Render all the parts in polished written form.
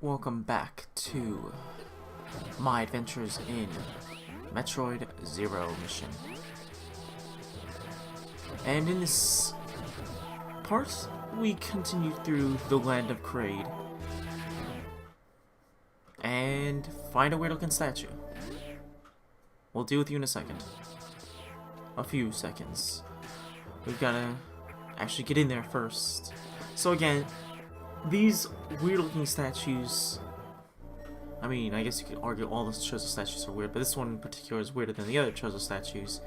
Welcome back to my adventures in Metroid Zero Mission. And in this part, we continue through the land of Kraid and find a weird looking statue. We'll deal with you in a second. A few seconds. We've gotta actually get in there first. So again, these weird looking statues, I mean, I guess you could argue all the Chozo statues are weird, but this one in particular is weirder than the other Chozo statues.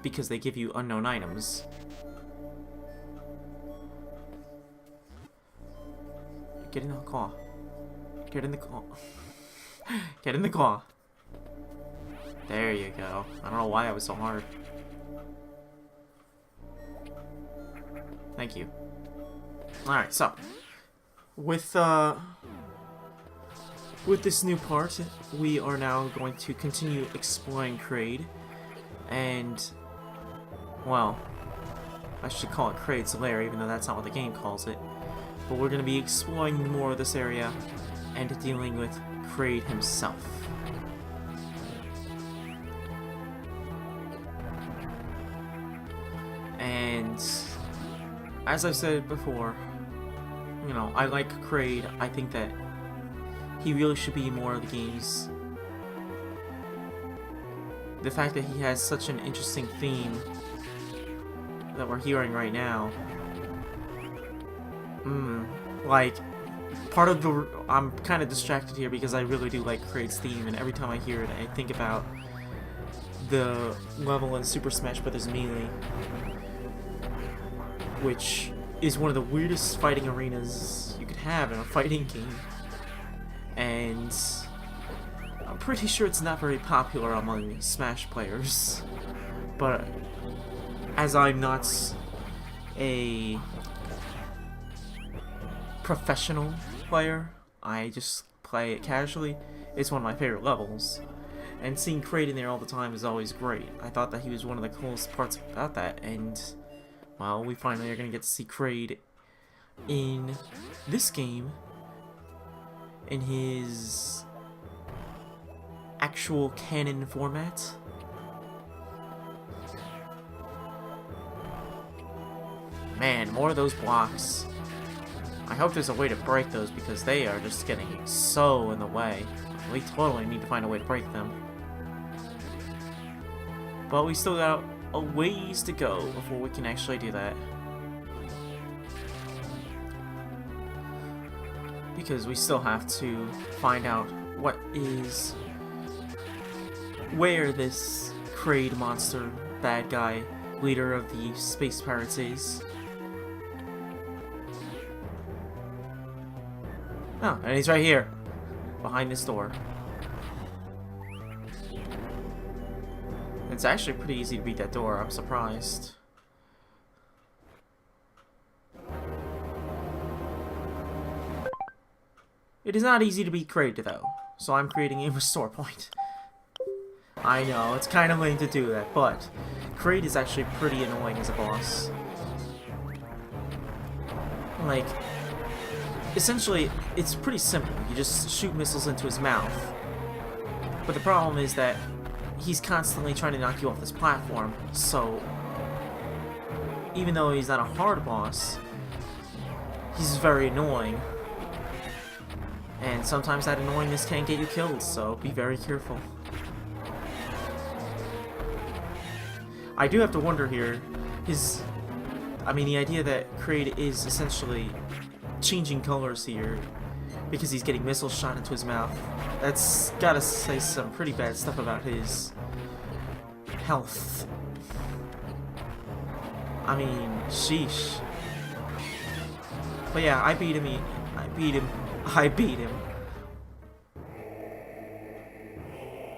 Because they give you unknown items. Get in the claw. Get in the claw. Get in the claw. There you go. I don't know why that was so hard. Thank you. Alright, so with this new part, we are now going to continue exploring Kraid, and well, I should call it Kraid's Lair, even though that's not what the game calls it. But we're going to be exploring more of this area and dealing with Kraid himself. And as I've said before, you know, I like Kraid. I think that he really should be more of the games. The fact that he has such an interesting theme that we're hearing right now. Like, part of the... I'm kind of distracted here because I really do like Kraid's theme, and every time I hear it, I think about the level in Super Smash Bros. Melee, which is one of the weirdest fighting arenas you could have in a fighting game. And I'm pretty sure it's not very popular among Smash players. But as I'm not a professional player, I just play it casually. It's one of my favorite levels. And seeing Kraid in there all the time is always great. I thought that he was one of the coolest parts about that, and well, we finally are going to get to see Kraid in this game in his actual canon format. Man, more of those blocks. I hope there's a way to break those because they are just getting so in the way. We totally need to find a way to break them. But we still got a ways to go before we can actually do that. Because we still have to find out where this Kraid monster, bad guy, leader of the space pirates is. Oh, and he's right here, behind this door. It's actually pretty easy to beat that door, I'm surprised. It is not easy to beat Kraid though, so I'm creating a restore point. I know, it's kind of lame to do that, but Kraid is actually pretty annoying as a boss. Like, essentially, it's pretty simple. You just shoot missiles into his mouth. But the problem is that he's constantly trying to knock you off this platform, so even though he's not a hard boss, he's very annoying. And sometimes that annoyingness can get you killed, so be very careful. I do have to wonder here, the idea that Kraid is essentially changing colors here because he's getting missiles shot into his mouth. That's gotta say some pretty bad stuff about his health. I mean, sheesh. But yeah, I beat him. I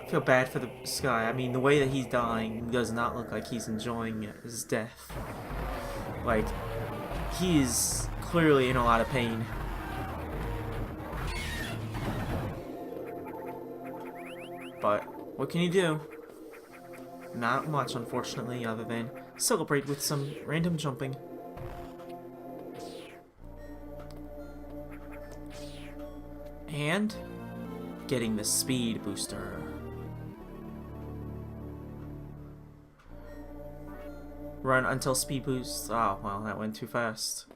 feel bad for this guy. I mean, the way that he's dying does not look like he's enjoying his death. Like, he is clearly in a lot of pain. But what can you do? Not much, unfortunately, other than celebrate with some random jumping. And getting the speed booster. Run until speed boosts. Oh, well, that went too fast.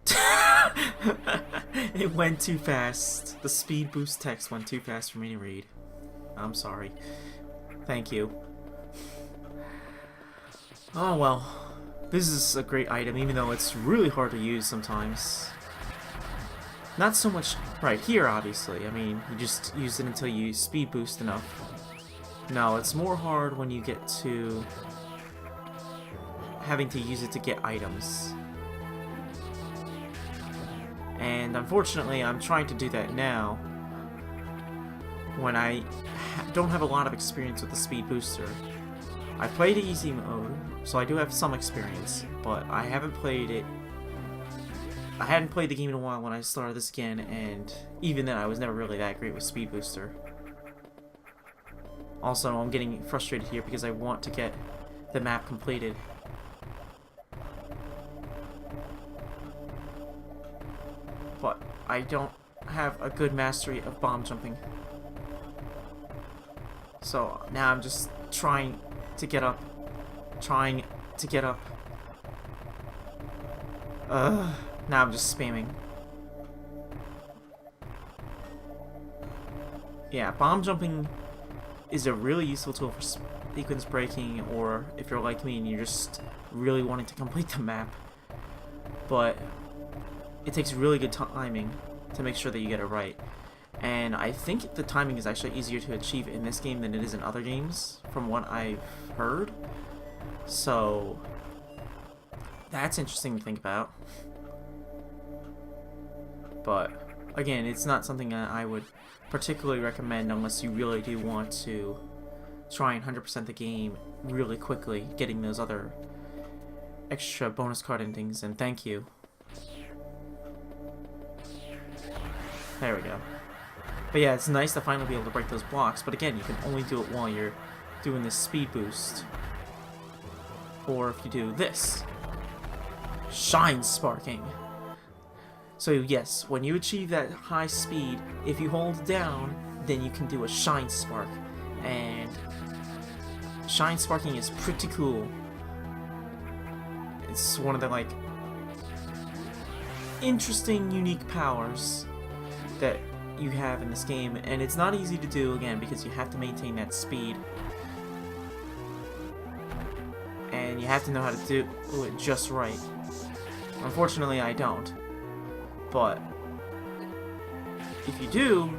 It went too fast. The speed boost text went too fast for me to read. I'm sorry. Thank you. Oh, well. This is a great item, even though it's really hard to use sometimes. Not so much right here, obviously. I mean, you just use it until you speed boost enough. No, it's more hard when you get to having to use it to get items. And unfortunately, I'm trying to do that now when I don't have a lot of experience with the speed booster. I played easy mode, so I do have some experience, but I haven't played it. I hadn't played the game in a while when I started this again, and even then I was never really that great with speed booster. Also, I'm getting frustrated here because I want to get the map completed. But I don't have a good mastery of bomb jumping. So now I'm just trying to get up. Now I'm just spamming. Yeah, bomb jumping is a really useful tool for sequence breaking, or if you're like me and you're just really wanting to complete the map. But it takes really good timing to make sure that you get it right. And I think the timing is actually easier to achieve in this game than it is in other games, from what I've heard. So that's interesting to think about. But again, it's not something that I would particularly recommend unless you really do want to try and 100% the game really quickly, getting those other extra bonus card endings, and thank you. There we go. But yeah, it's nice to finally be able to break those blocks, but again, you can only do it while you're doing this speed boost. Or if you do this. Shine sparking. So yes, when you achieve that high speed, if you hold down, then you can do a shine spark. And shine sparking is pretty cool. It's one of the, like, interesting, unique powers that you have in this game, and it's not easy to do, again, because you have to maintain that speed. And you have to know how to do it just right. Unfortunately, I don't. But if you do,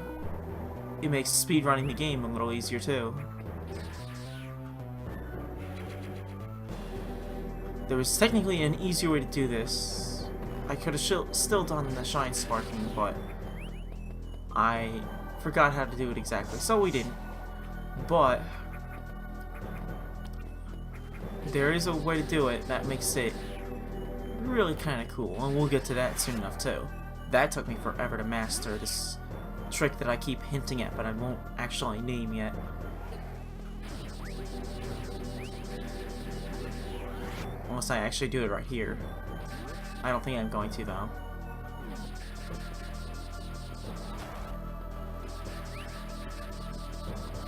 it makes speedrunning the game a little easier too. There was technically an easier way to do this. I could have still done the shine sparking, but I forgot how to do it exactly, so we didn't. But there is a way to do it that makes it really kind of cool, and we'll get to that soon enough too. That took me forever to master, this trick that I keep hinting at, but I won't actually name yet. Unless I actually do it right here. I don't think I'm going to, though.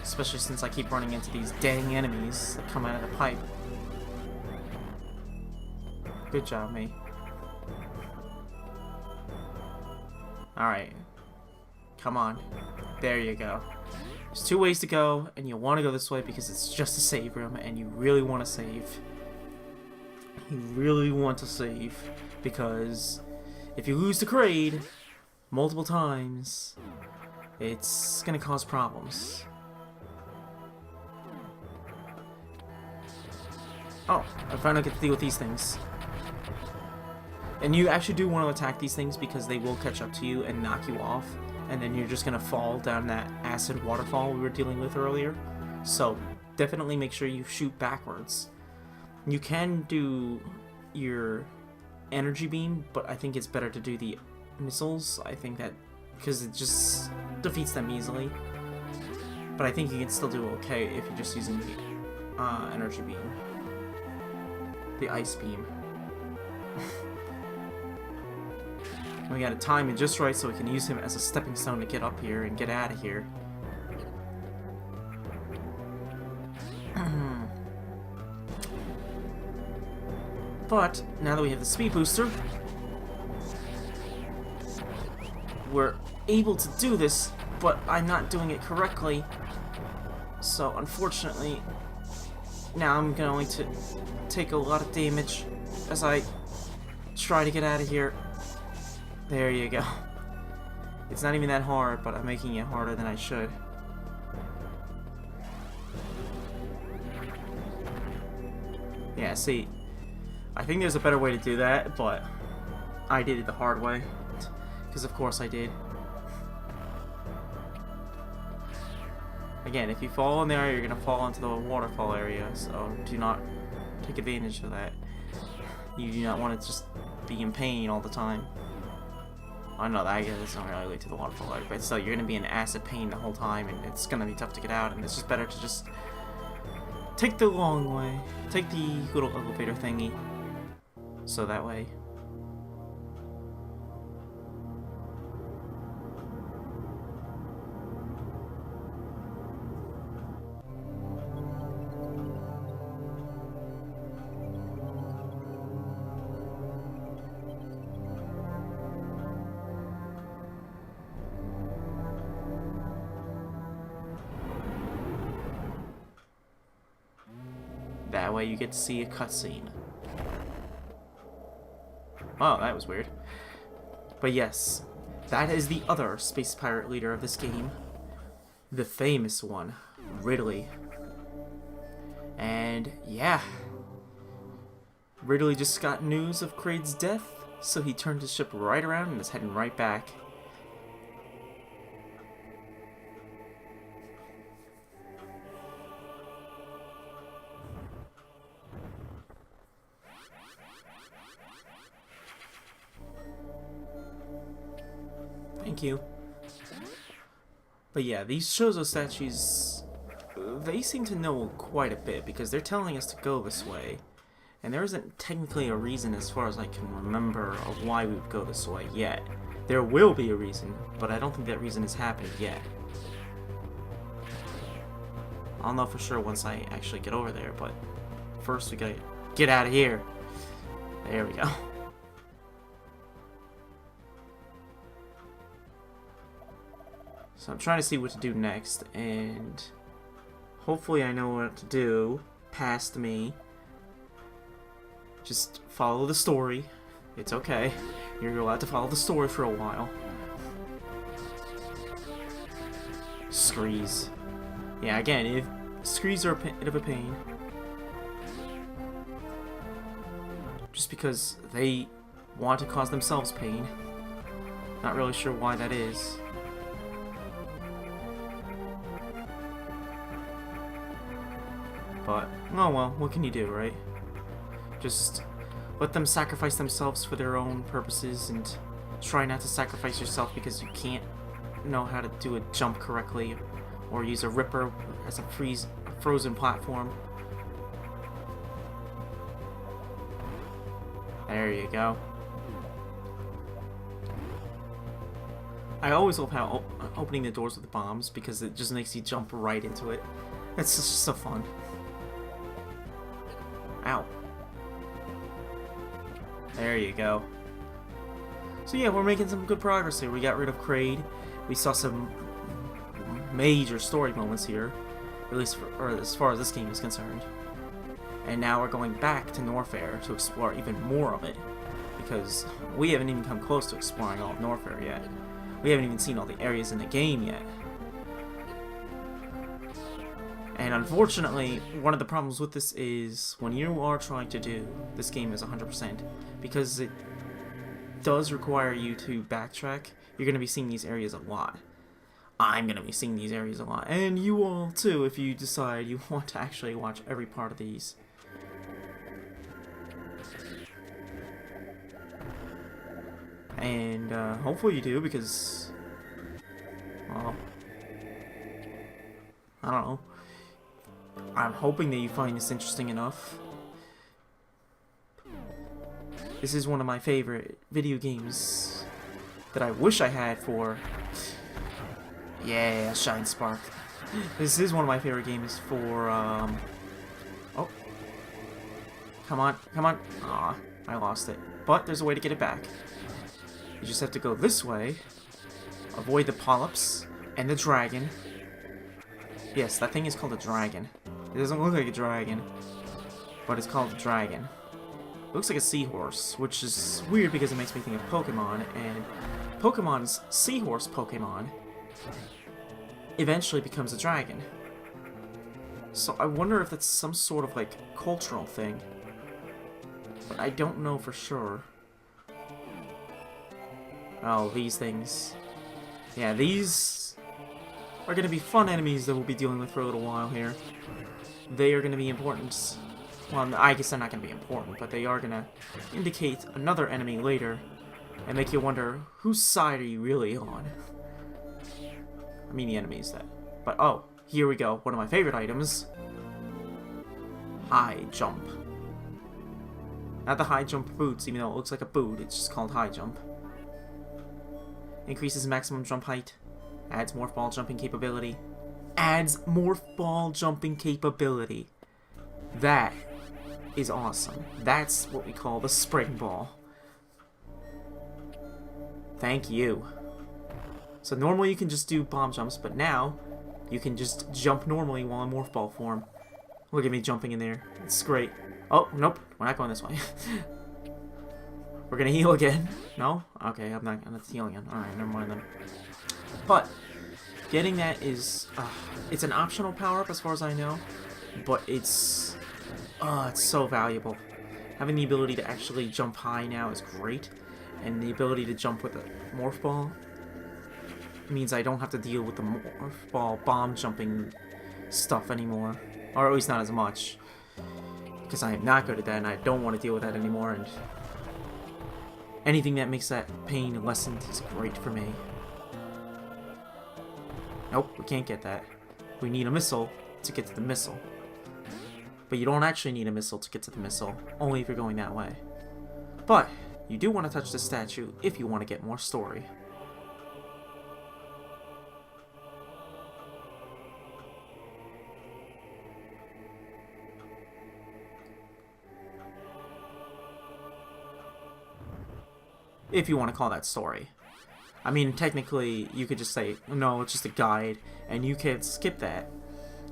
Especially since I keep running into these dang enemies that come out of the pipe. Good job, me. Alright. Come on. There you go. There's two ways to go, and you'll want to go this way because it's just a save room, and you really want to save. You really want to save, because if you lose to Kraid multiple times, it's gonna cause problems. Oh, I finally get to deal with these things. And you actually do want to attack these things because they will catch up to you and knock you off, and then you're just gonna fall down that acid waterfall we were dealing with earlier. So definitely make sure you shoot backwards. You can do your energy beam, but I think it's better to do the missiles. I think that because it just defeats them easily. But I think you can still do okay if you're just using the energy beam. the ice beam. We gotta time it just right so we can use him as a stepping stone to get up here and get out of here. But now that we have the speed booster, we're able to do this, but I'm not doing it correctly. So unfortunately, now I'm going to take a lot of damage as I try to get out of here. There you go. It's not even that hard, but I'm making it harder than I should. Yeah, see, I think there's a better way to do that, but I did it the hard way. Because of course I did. Again, if you fall in there, you're gonna fall into the waterfall area, so do not take advantage of that. You do not want to just be in pain all the time. I know that I guess it's not really related to the waterfall area, but still, you're gonna be in acid pain the whole time, and it's gonna be tough to get out, and it's just better to just take the long way. Take the little elevator thingy. So that way. That way you get to see a cutscene. Oh, that was weird. But yes, that is the other space pirate leader of this game. The famous one, Ridley. And yeah, Ridley just got news of Kraid's death, so he turned his ship right around and is heading right back. Thank you. But yeah, these Shozo statues, they seem to know quite a bit because they're telling us to go this way. And there isn't technically a reason as far as I can remember of why we would go this way yet. There will be a reason, but I don't think that reason has happened yet. I'll know for sure once I actually get over there, but first we gotta get out of here. There we go. So I'm trying to see what to do next, and hopefully I know what to do past me. Just follow the story. It's okay. You're allowed to follow the story for a while. Screes. Yeah, again, if screes are a bit of a pain. Just because they want to cause themselves pain. Not really sure why that is. But, oh well, what can you do, right? Just let them sacrifice themselves for their own purposes and try not to sacrifice yourself because you can't know how to do a jump correctly or use a ripper as a frozen platform. There you go. I always love how opening the doors with the bombs because it just makes you jump right into it. It's just so fun. Ow. There you go. So yeah, we're making some good progress here. We got rid of Kraid. We saw some major story moments here, at least as far as this game is concerned. And now we're going back to Norfair to explore even more of it, because we haven't even come close to exploring all of Norfair yet. We haven't even seen all the areas in the game yet. And unfortunately, one of the problems with this is when you are trying to do this game is 100%, because it does require you to backtrack, you're going to be seeing these areas a lot. I'm going to be seeing these areas a lot, and you all too if you decide you want to actually watch every part of these. And hopefully you do, because, well, I don't know. I'm hoping that you find this interesting enough. This is one of my favorite video games that I wish I had for... Yeah, Shine Spark. This is one of my favorite games for, Oh. Come on, come on. Aw, I lost it. But there's a way to get it back. You just have to go this way. Avoid the polyps and the dragon. Yes, that thing is called a dragon. It doesn't look like a dragon, but it's called a dragon. It looks like a seahorse, which is weird because it makes me think of Pokemon, and Pokemon's seahorse Pokemon eventually becomes a dragon. So I wonder if that's some sort of, like, cultural thing. But I don't know for sure. Oh, these things. Yeah, these are going to be fun enemies that we'll be dealing with for a little while here. They are going to be important. Well, I guess they're not going to be important, but they are going to indicate another enemy later and make you wonder, whose side are you really on? I mean the enemies, that. But, oh, here we go. One of my favorite items. High jump. Not the high jump boots, even though it looks like a boot. It's just called high jump. Increases maximum jump height. Adds morph ball jumping capability. Adds morph ball jumping capability. That is awesome. That's what we call the spring ball. Thank you. So normally you can just do bomb jumps, but now you can just jump normally while in morph ball form. Look at me jumping in there. It's great. Oh, nope. We're not going this way. We're gonna heal again. No? Okay, I'm not healing again. Alright, never mind then. But getting that is it's an optional power-up as far as I know, but it's so valuable. Having the ability to actually jump high now is great, and the ability to jump with a morph ball means I don't have to deal with the morph ball bomb jumping stuff anymore, or at least not as much, because I am not good at that and I don't want to deal with that anymore, and anything that makes that pain lessened is great for me. Nope, we can't get that. We need a missile to get to the missile. But you don't actually need a missile to get to the missile, only if you're going that way. But you do want to touch the statue if you want to get more story. If you want to call that story. I mean, technically, you could just say, no, it's just a guide, and you can skip that.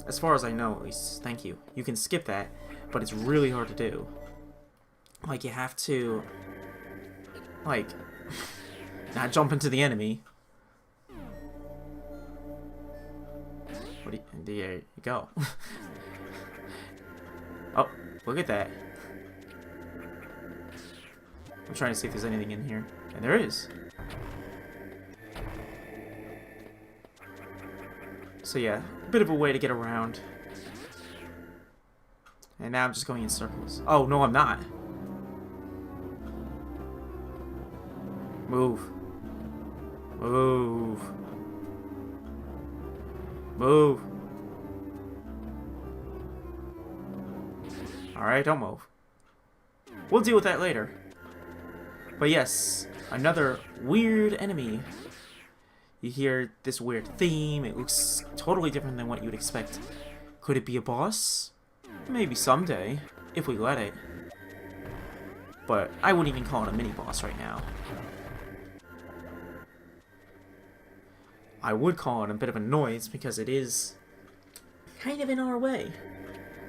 As far as I know, at least. Thank you. You can skip that, but it's really hard to do. Like, you have to, like, not jump into the enemy. What do you, there you go. Oh, look at that. I'm trying to see if there's anything in here. And there is. So yeah, a bit of a way to get around. And now I'm just going in circles. Oh, no, I'm not. Move. Move. Move. Alright, don't move. We'll deal with that later. But yes, another weird enemy. You hear this weird theme. It looks totally different than what you'd expect. Could it be a boss? Maybe someday, if we let it. But I wouldn't even call it a mini-boss right now. I would call it a bit of a noise because it is kind of in our way.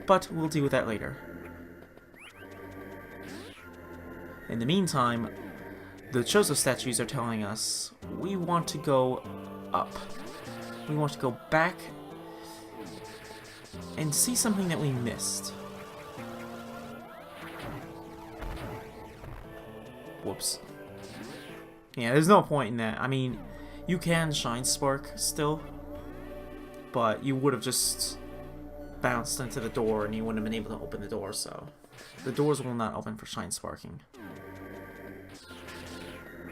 But we'll deal with that later. In the meantime, the Chozo statues are telling us we want to go up. We want to go back and see something that we missed. Whoops. Yeah, there's no point in that. I mean, you can Shine Spark still, but you would have just bounced into the door and you wouldn't have been able to open the door, so the doors will not open for Shine Sparking.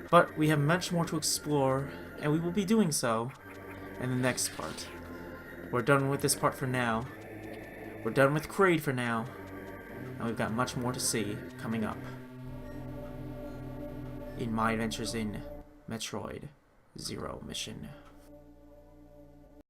But we have much more to explore, and we will be doing so in the next part. We're done with this part for now. We're done with Kraid for now, and we've got much more to see coming up. in my adventures in Metroid Zero Mission.